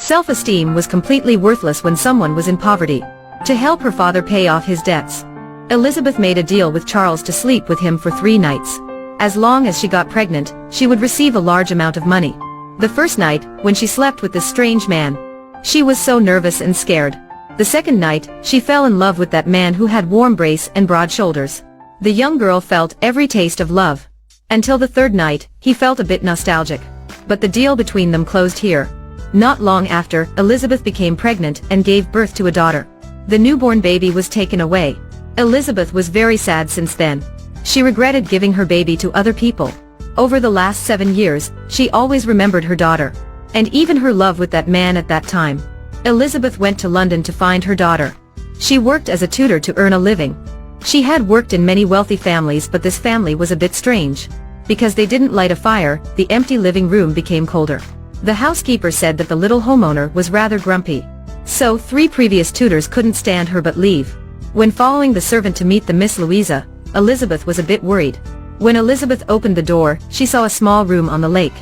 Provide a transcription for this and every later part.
Self-esteem was completely worthless when someone was in poverty. To help her father pay off his debts, Elisabeth made a deal with Charles to sleep with him for 3 nights. As long as she got pregnant, she would receive a large amount of money. The first night, when she slept with this strange man, she was so nervous and scared. The second night, she fell in love with that man who had warm embrace and broad shoulders. The young girl felt every taste of love. Until the third night, he felt a bit nostalgic. But the deal between them closed here. Not long after, Elisabeth became pregnant and gave birth to a daughter. The newborn baby was taken away. Elisabeth was very sad since then. She regretted giving her baby to other people. Over the last 7 years, she always remembered her daughter. And even her love with that man at that time. Elisabeth went to London to find her daughter. She worked as a tutor to earn a living. She had worked in many wealthy families, but this family was a bit strange. Because they didn't light a fire, the empty living room became colder. The housekeeper said that the little homeowner was rather grumpy. So 3 previous tutors couldn't stand her but leave. When following the servant to meet the Miss Louisa, Elisabeth was a bit worried. When Elisabeth opened the door, she saw a small room on the lake.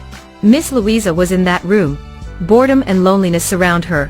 Miss Louisa was in that room. Boredom and loneliness surround her.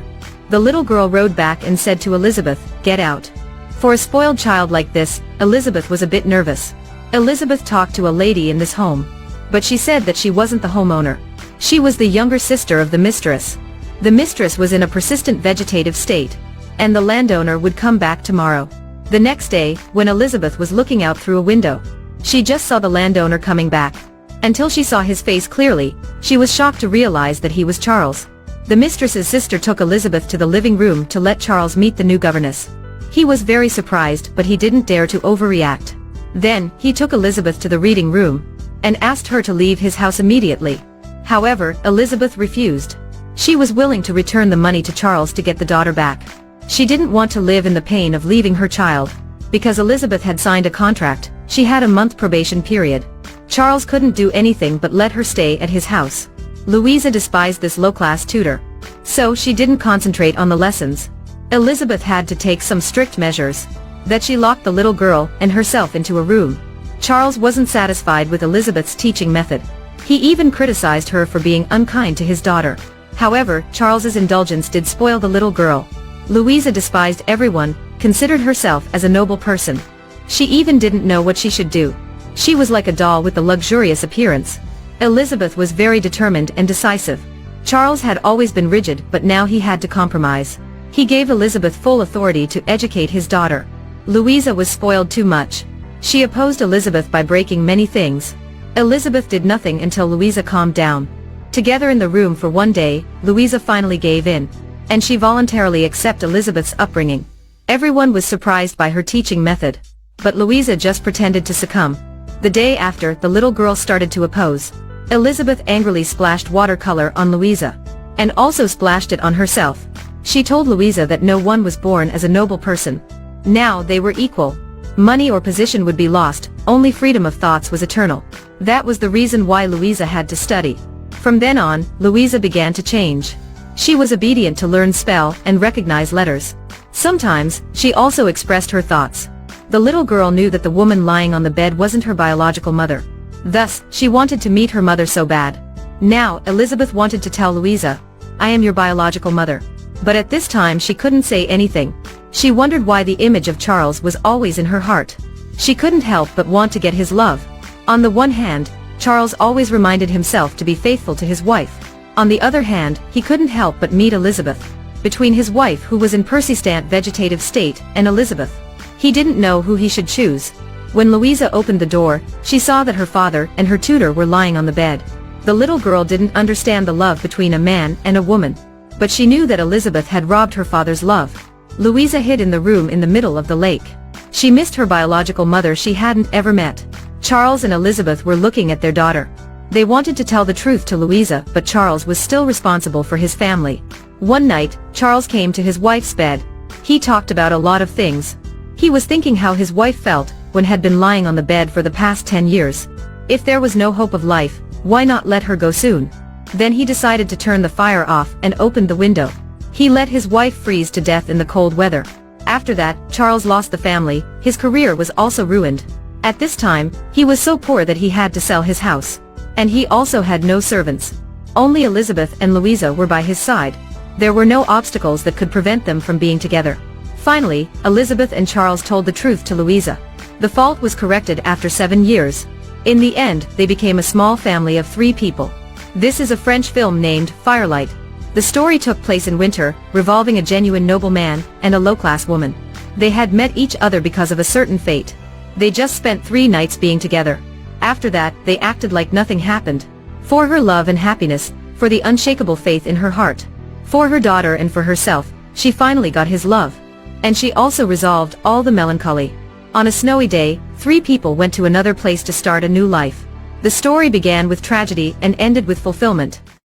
The little girl rode back and said to Elisabeth, "Get out." For a spoiled child like this, Elisabeth was a bit nervous. Elisabeth talked to a lady in this home. But she said that she wasn't the homeowner. She was the younger sister of the mistress. The mistress was in a persistent vegetative state. And the landowner would come back tomorrow. The next day, when Elisabeth was looking out through a window, she just saw the landowner coming back. Until she saw his face clearly, she was shocked to realize that he was Charles. The mistress's sister took Elisabeth to the living room to let Charles meet the new governess. He was very surprised, but he didn't dare to overreact. Then, he took Elisabeth to the reading room, and asked her to leave his house immediately. However, Elisabeth refused. She was willing to return the money to Charles to get the daughter back. She didn't want to live in the pain of leaving her child. Because Elisabeth had signed a contract, she had a month probation period. Charles couldn't do anything but let her stay at his house. Louisa despised this low-class tutor. So she didn't concentrate on the lessons. Elisabeth had to take some strict measures. That she locked the little girl and herself into a room. Charles wasn't satisfied with Elisabeth's teaching method. He even criticized her for being unkind to his daughter. However, Charles's indulgence did spoil the little girl. Louisa despised everyone, considered herself as a noble person. She even didn't know what she should do. She was like a doll with a luxurious appearance. Elisabeth was very determined and decisive. Charles had always been rigid, but now he had to compromise. He gave Elisabeth full authority to educate his daughter. Louisa was spoiled too much. She opposed Elisabeth by breaking many things. Elisabeth did nothing until Louisa calmed down. Together in the room for one day, Louisa finally gave in. And she voluntarily accepted Elisabeth's upbringing. Everyone was surprised by her teaching method. But Louisa just pretended to succumb. The day after, the little girl started to oppose. Elisabeth angrily splashed watercolor on Louisa. And also splashed it on herself. She told Louisa that no one was born as a noble person. Now they were equal. Money or position would be lost, only freedom of thoughts was eternal. That was the reason why Louisa had to study. From then on, Louisa began to change. She was obedient to learn spell and recognize letters. Sometimes, she also expressed her thoughts. The little girl knew that the woman lying on the bed wasn't her biological mother. Thus, she wanted to meet her mother so bad. Now, Elisabeth wanted to tell Louisa, "I am your biological mother." But at this time she couldn't say anything. She wondered why the image of Charles was always in her heart. She couldn't help but want to get his love. On the one hand, Charles always reminded himself to be faithful to his wife. On the other hand, he couldn't help but meet Elisabeth. Between his wife, who was in persistent vegetative state, and Elisabeth, he didn't know who he should choose. When Louisa opened the door, she saw that her father and her tutor were lying on the bed. The little girl didn't understand the love between a man and a woman. But she knew that Elisabeth had robbed her father's love. Louisa hid in the room in the middle of the lake. She missed her biological mother she hadn't ever met. Charles and Elisabeth were looking at their daughter. They wanted to tell the truth to Louisa, but Charles was still responsible for his family. One night, Charles came to his wife's bed. He talked about a lot of things. He was thinking how his wife felt when had been lying on the bed for the past 10 years. If there was no hope of life, why not let her go soon? Then he decided to turn the fire off and opened the window. He let his wife freeze to death in the cold weather. After that, Charles lost the family. His career was also ruined. At this time, he was so poor that he had to sell his house. And he also had no servants. Only Elisabeth and Louisa were by his side. There were no obstacles that could prevent them from being together. Finally, Elisabeth and Charles told the truth to Louisa. The fault was corrected after 7 years. In the end, they became a small family of 3 people. This is a French film named Firelight. The story took place in winter, revolving a genuine noble man and a low-class woman. They had met each other because of a certain fate. They just spent 3 nights being together. After that, they acted like nothing happened. For her love and happiness, for the unshakable faith in her heart, for her daughter and for herself, she finally got his love. And she also resolved all the melancholy. On a snowy day, 3 people went to another place to start a new life. The story began with tragedy and ended with fulfillment.